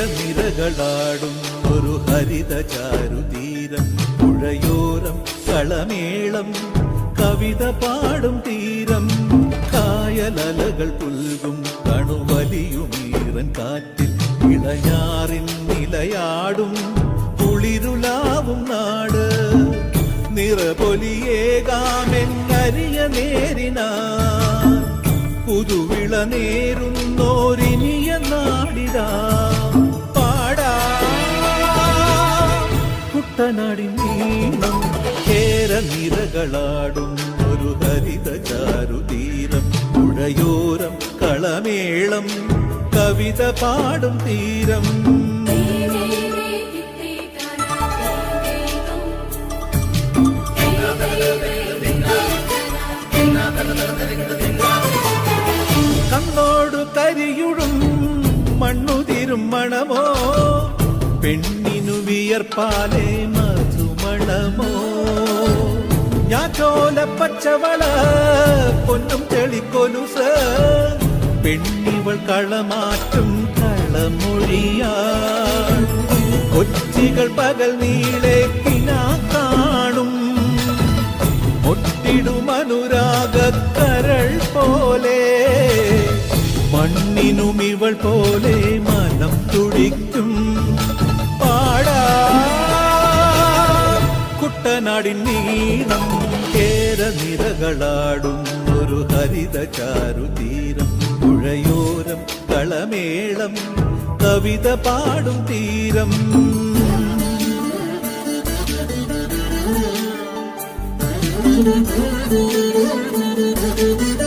കേരനിരകളാടും ഒരു ഹരിത ചാരുതീരം, പുഴയോരം കളമേളം കവിത പാടും തീരം, കായലലകൾ പുൽകും കണുവലിയുമീറൻ കാറ്റിൽ ഇളയാറിൻ നിലയാടും കുളിരുലാവും നാട്, നിറപൊലിയേകാമെന്നരിയ നേരിനാ പുതുവിള നേരുന്നോരിനിയ നാടിടാ പാടാ കുട്ടനാടിൻ നീളം കേരനിരകളാടും ഒരു ഹരിത ചാരുതീരം, പുഴയോരം കളമേളം കവിത പാടും തീരം. കണ്ണോടു കരിയുടും മണ്ണുതിരും മണമോ, പെണ്ണിനു വിയർപ്പാലേ മധുമണമോ, ഞാറ്റോല പച്ചവള പൊന്നും ചെളിക്കൊലുസ്, പെണ്ണിവൾ കളമാറ്റും കളമൊഴിയാ, കൊച്ചികൾ പകൽ നീളെ കിനാ കാണും, ഒട്ടിടുമനുരാഗക്കരൾ പോലെ, മണ്ണിനും ഇവൾ പോലെ മനം തുടിക്കും പാടാ കുട്ടനാടിൻ നീളം കേരനിരകളാടും ഒരു ഹരിത ചാരുതീരം, പുഴയോരം കളമേളം കവിത പാടും തീരം. Thank you.